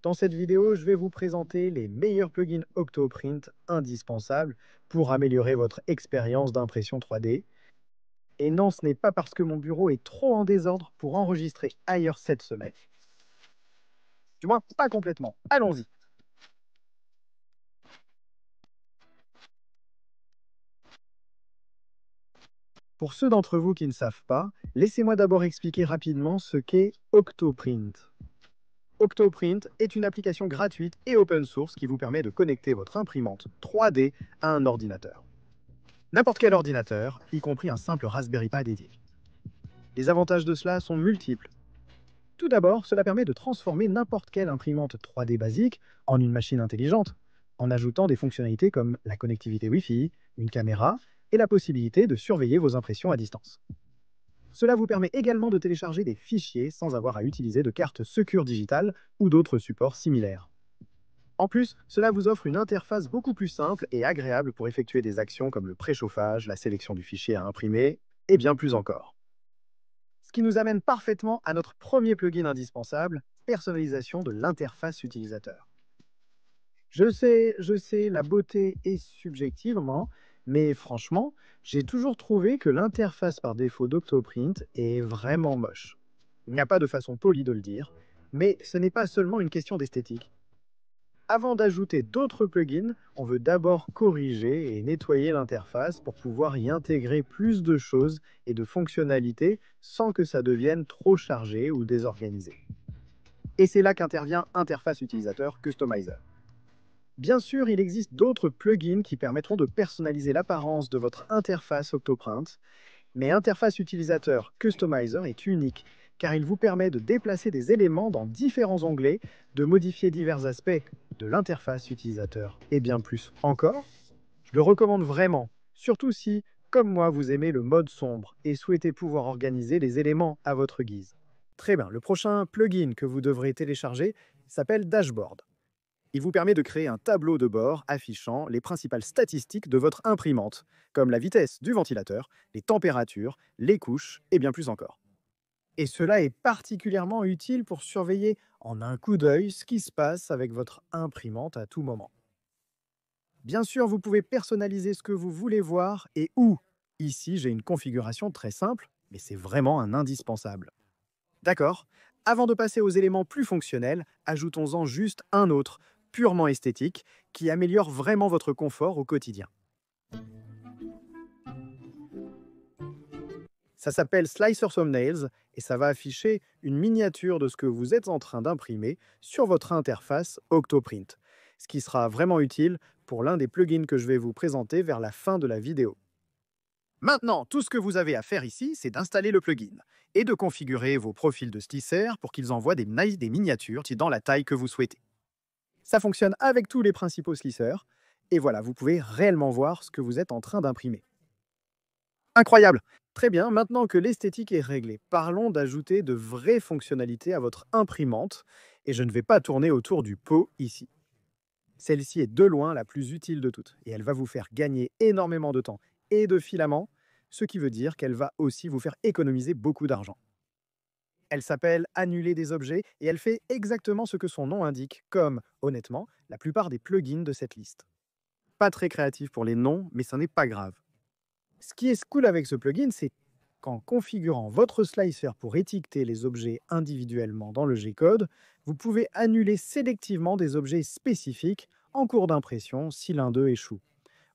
Dans cette vidéo, je vais vous présenter les meilleurs plugins Octoprint indispensables pour améliorer votre expérience d'impression 3D. Et non, ce n'est pas parce que mon bureau est trop en désordre pour enregistrer ailleurs cette semaine. Du moins, pas complètement. Allons-y. Pour ceux d'entre vous qui ne savent pas, laissez-moi d'abord expliquer rapidement ce qu'est Octoprint. Octoprint est une application gratuite et open source qui vous permet de connecter votre imprimante 3D à un ordinateur. N'importe quel ordinateur, y compris un simple Raspberry Pi dédié. Les avantages de cela sont multiples. Tout d'abord, cela permet de transformer n'importe quelle imprimante 3D basique en une machine intelligente, en ajoutant des fonctionnalités comme la connectivité Wi-Fi, une caméra et la possibilité de surveiller vos impressions à distance. Cela vous permet également de télécharger des fichiers sans avoir à utiliser de carte Secure digitale ou d'autres supports similaires. En plus, cela vous offre une interface beaucoup plus simple et agréable pour effectuer des actions comme le préchauffage, la sélection du fichier à imprimer et bien plus encore. Ce qui nous amène parfaitement à notre premier plugin indispensable, personnalisation de l'interface utilisateur. Je sais, la beauté est subjectivement, mais franchement, j'ai toujours trouvé que l'interface par défaut d'Octoprint est vraiment moche. Il n'y a pas de façon polie de le dire, mais ce n'est pas seulement une question d'esthétique. Avant d'ajouter d'autres plugins, on veut d'abord corriger et nettoyer l'interface pour pouvoir y intégrer plus de choses et de fonctionnalités sans que ça devienne trop chargé ou désorganisé. Et c'est là qu'intervient Interface Utilisateur Customizer. Bien sûr, il existe d'autres plugins qui permettront de personnaliser l'apparence de votre interface Octoprint, mais Interface Utilisateur Customizer est unique, car il vous permet de déplacer des éléments dans différents onglets, de modifier divers aspects de l'interface utilisateur, et bien plus encore. Je le recommande vraiment, surtout si, comme moi, vous aimez le mode sombre et souhaitez pouvoir organiser les éléments à votre guise. Très bien, le prochain plugin que vous devrez télécharger s'appelle Dashboard. Il vous permet de créer un tableau de bord affichant les principales statistiques de votre imprimante, comme la vitesse du ventilateur, les températures, les couches et bien plus encore. Et cela est particulièrement utile pour surveiller en un coup d'œil ce qui se passe avec votre imprimante à tout moment. Bien sûr, vous pouvez personnaliser ce que vous voulez voir et où. Ici, j'ai une configuration très simple, mais c'est vraiment un indispensable. D'accord. Avant de passer aux éléments plus fonctionnels, ajoutons-en juste un autre, purement esthétique, qui améliore vraiment votre confort au quotidien. Ça s'appelle Slicer Thumbnails et ça va afficher une miniature de ce que vous êtes en train d'imprimer sur votre interface Octoprint, ce qui sera vraiment utile pour l'un des plugins que je vais vous présenter vers la fin de la vidéo. Maintenant, tout ce que vous avez à faire ici, c'est d'installer le plugin et de configurer vos profils de slicer pour qu'ils envoient des miniatures dans la taille que vous souhaitez. Ça fonctionne avec tous les principaux slicers, et voilà, vous pouvez réellement voir ce que vous êtes en train d'imprimer. Incroyable! Très bien, maintenant que l'esthétique est réglée, parlons d'ajouter de vraies fonctionnalités à votre imprimante, et je ne vais pas tourner autour du pot ici. Celle-ci est de loin la plus utile de toutes, et elle va vous faire gagner énormément de temps et de filaments, ce qui veut dire qu'elle va aussi vous faire économiser beaucoup d'argent. Elle s'appelle Annuler des objets et elle fait exactement ce que son nom indique, comme, honnêtement, la plupart des plugins de cette liste. Pas très créatif pour les noms, mais ce n'est pas grave. Ce qui est cool avec ce plugin, c'est qu'en configurant votre slicer pour étiqueter les objets individuellement dans le G-code, vous pouvez annuler sélectivement des objets spécifiques en cours d'impression si l'un d'eux échoue,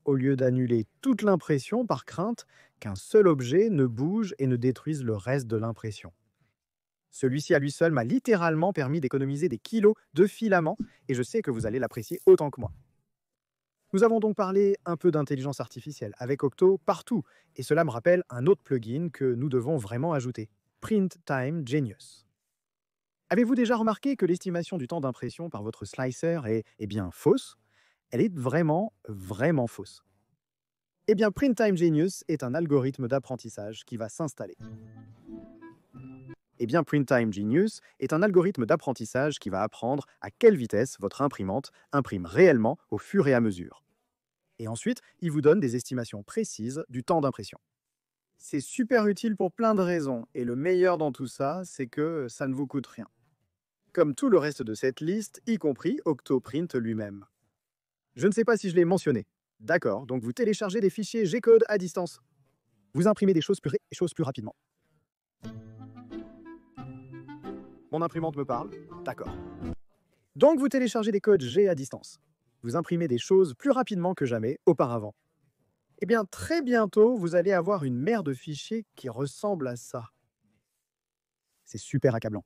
au lieu d'annuler toute l'impression par crainte qu'un seul objet ne bouge et ne détruise le reste de l'impression. Celui-ci à lui seul m'a littéralement permis d'économiser des kilos de filaments et je sais que vous allez l'apprécier autant que moi. Nous avons donc parlé un peu d'intelligence artificielle avec Octo partout, et cela me rappelle un autre plugin que nous devons vraiment ajouter, Print Time Genius. Avez-vous déjà remarqué que l'estimation du temps d'impression par votre slicer est bien fausse? Elle est vraiment, vraiment fausse. Eh bien, Print Time Genius est un algorithme d'apprentissage qui va s'installer. Eh bien, Print Time Genius est un algorithme d'apprentissage qui va apprendre à quelle vitesse votre imprimante imprime réellement au fur et à mesure. Et ensuite, il vous donne des estimations précises du temps d'impression. C'est super utile pour plein de raisons, et le meilleur dans tout ça, c'est que ça ne vous coûte rien. comme tout le reste de cette liste, y compris Octoprint lui-même. Je ne sais pas si je l'ai mentionné. D'accord, donc vous téléchargez des fichiers G-code à distance. Vous imprimez des choses plus rapidement. Mon imprimante me parle. D'accord. Donc vous téléchargez des codes G à distance. Vous imprimez des choses plus rapidement que jamais auparavant. Eh bien, très bientôt, vous allez avoir une mer de fichiers qui ressemble à ça. C'est super accablant.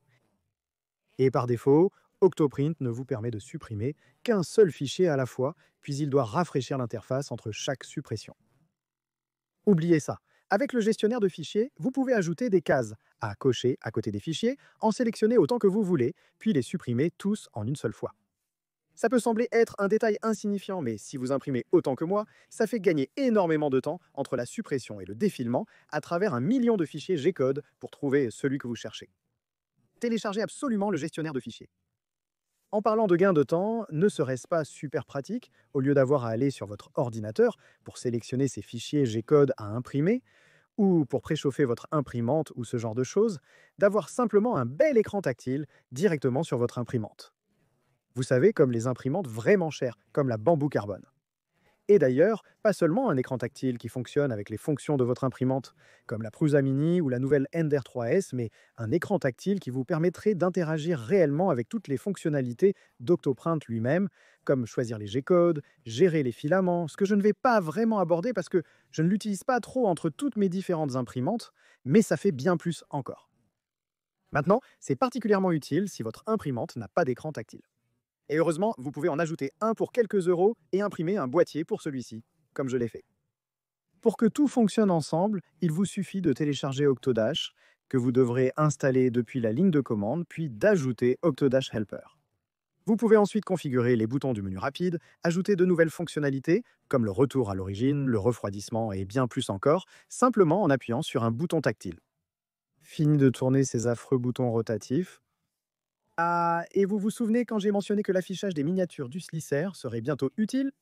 Et par défaut, Octoprint ne vous permet de supprimer qu'un seul fichier à la fois, puis il doit rafraîchir l'interface entre chaque suppression. Oubliez ça. Avec le gestionnaire de fichiers, vous pouvez ajouter des cases à cocher à côté des fichiers, en sélectionner autant que vous voulez, puis les supprimer tous en une seule fois. Ça peut sembler être un détail insignifiant, mais si vous imprimez autant que moi, ça fait gagner énormément de temps entre la suppression et le défilement à travers 1 million de fichiers G-code pour trouver celui que vous cherchez. Téléchargez absolument le gestionnaire de fichiers. En parlant de gain de temps, ne serait-ce pas super pratique, au lieu d'avoir à aller sur votre ordinateur pour sélectionner ces fichiers G-code à imprimer, ou pour préchauffer votre imprimante ou ce genre de choses, d'avoir simplement un bel écran tactile directement sur votre imprimante. Vous savez, comme les imprimantes vraiment chères, comme la Bamboo Carbone. Et d'ailleurs, pas seulement un écran tactile qui fonctionne avec les fonctions de votre imprimante, comme la Prusa Mini ou la nouvelle Ender 3S, mais un écran tactile qui vous permettrait d'interagir réellement avec toutes les fonctionnalités d'Octoprint lui-même, comme choisir les G-codes, gérer les filaments, ce que je ne vais pas vraiment aborder parce que je ne l'utilise pas trop entre toutes mes différentes imprimantes, mais ça fait bien plus encore. Maintenant, c'est particulièrement utile si votre imprimante n'a pas d'écran tactile. Et heureusement, vous pouvez en ajouter un pour quelques euros et imprimer un boîtier pour celui-ci, comme je l'ai fait. Pour que tout fonctionne ensemble, il vous suffit de télécharger Octodash, que vous devrez installer depuis la ligne de commande, puis d'ajouter Octodash Helper. Vous pouvez ensuite configurer les boutons du menu rapide, ajouter de nouvelles fonctionnalités, comme le retour à l'origine, le refroidissement et bien plus encore, simplement en appuyant sur un bouton tactile. Fini de tourner ces affreux boutons rotatifs. Ah, et vous vous souvenez quand j'ai mentionné que l'affichage des miniatures du Slicer serait bientôt utile?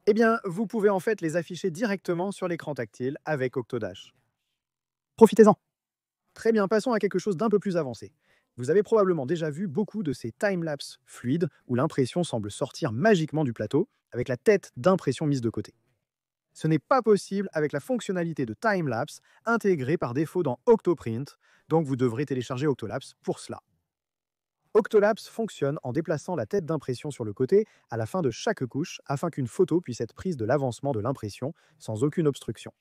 Eh bien, vous pouvez en fait les afficher directement sur l'écran tactile avec Octodash. Profitez-en! Très bien, passons à quelque chose d'un peu plus avancé. Vous avez probablement déjà vu beaucoup de ces timelapses fluides où l'impression semble sortir magiquement du plateau avec la tête d'impression mise de côté. Ce n'est pas possible avec la fonctionnalité de timelapse intégrée par défaut dans Octoprint, donc vous devrez télécharger Octolapse pour cela. Octolapse fonctionne en déplaçant la tête d'impression sur le côté à la fin de chaque couche afin qu'une photo puisse être prise de l'avancement de l'impression sans aucune obstruction.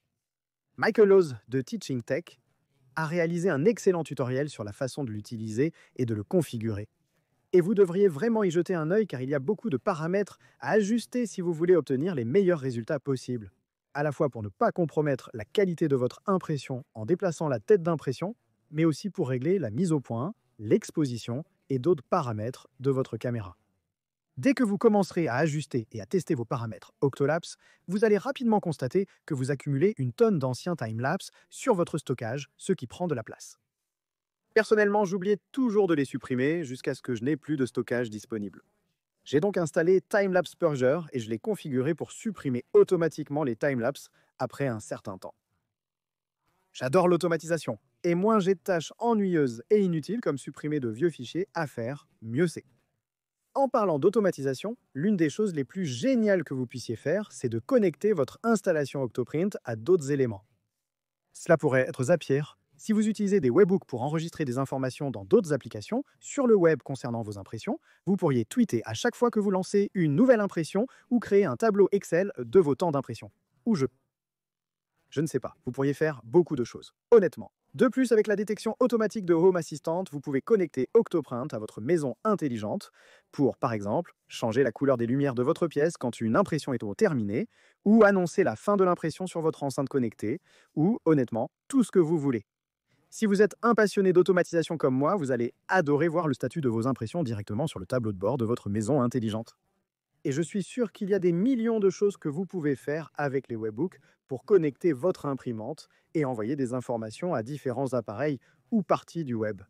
Michael Oz de Teaching Tech a réalisé un excellent tutoriel sur la façon de l'utiliser et de le configurer. Et vous devriez vraiment y jeter un œil car il y a beaucoup de paramètres à ajuster si vous voulez obtenir les meilleurs résultats possibles. À la fois pour ne pas compromettre la qualité de votre impression en déplaçant la tête d'impression, mais aussi pour régler la mise au point, l'exposition et d'autres paramètres de votre caméra. Dès que vous commencerez à ajuster et à tester vos paramètres Octolapse, vous allez rapidement constater que vous accumulez une tonne d'anciens timelapse sur votre stockage, ce qui prend de la place. Personnellement, j'oubliais toujours de les supprimer jusqu'à ce que je n'ai plus de stockage disponible. J'ai donc installé Timelapse Purger et je l'ai configuré pour supprimer automatiquement les timelapse après un certain temps. J'adore l'automatisation, et moins j'ai de tâches ennuyeuses et inutiles comme supprimer de vieux fichiers à faire, mieux c'est. En parlant d'automatisation, l'une des choses les plus géniales que vous puissiez faire, c'est de connecter votre installation Octoprint à d'autres éléments. Cela pourrait être Zapier. Si vous utilisez des webbooks pour enregistrer des informations dans d'autres applications, sur le web concernant vos impressions, vous pourriez tweeter à chaque fois que vous lancez une nouvelle impression ou créer un tableau Excel de vos temps d'impression. Ou je ne sais pas, vous pourriez faire beaucoup de choses, honnêtement. De plus, avec la détection automatique de Home Assistant, vous pouvez connecter Octoprint à votre maison intelligente pour, par exemple, changer la couleur des lumières de votre pièce quand une impression est terminée, ou annoncer la fin de l'impression sur votre enceinte connectée, ou, honnêtement, tout ce que vous voulez. Si vous êtes un passionné d'automatisation comme moi, vous allez adorer voir le statut de vos impressions directement sur le tableau de bord de votre maison intelligente. Et je suis sûr qu'il y a des millions de choses que vous pouvez faire avec les webbooks pour connecter votre imprimante et envoyer des informations à différents appareils ou parties du web.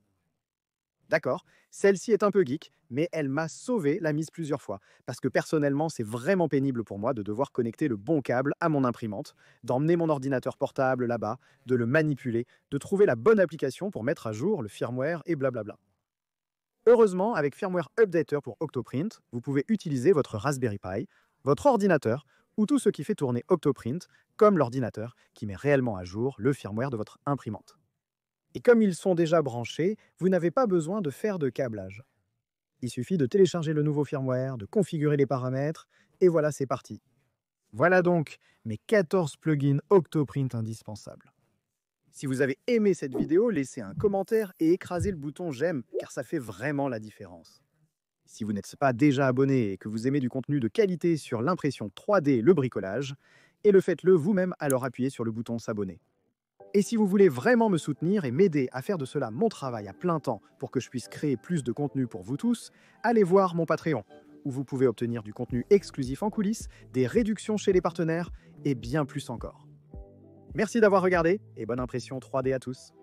D'accord, celle-ci est un peu geek, mais elle m'a sauvé la mise plusieurs fois, parce que personnellement, c'est vraiment pénible pour moi de devoir connecter le bon câble à mon imprimante, d'emmener mon ordinateur portable là-bas, de le manipuler, de trouver la bonne application pour mettre à jour le firmware et blablabla. Heureusement, avec Firmware Updater pour Octoprint, vous pouvez utiliser votre Raspberry Pi, votre ordinateur ou tout ce qui fait tourner Octoprint, comme l'ordinateur qui met réellement à jour le firmware de votre imprimante. Et comme ils sont déjà branchés, vous n'avez pas besoin de faire de câblage. Il suffit de télécharger le nouveau firmware, de configurer les paramètres, et voilà, c'est parti. Voilà donc mes 14 plugins Octoprint indispensables. Si vous avez aimé cette vidéo, laissez un commentaire et écrasez le bouton j'aime, car ça fait vraiment la différence. Si vous n'êtes pas déjà abonné et que vous aimez du contenu de qualité sur l'impression 3D et le bricolage, et le faites-le vous-même, alors appuyez sur le bouton s'abonner. Et si vous voulez vraiment me soutenir et m'aider à faire de cela mon travail à plein temps pour que je puisse créer plus de contenu pour vous tous, allez voir mon Patreon, où vous pouvez obtenir du contenu exclusif en coulisses, des réductions chez les partenaires et bien plus encore. Merci d'avoir regardé et bonne impression 3D à tous.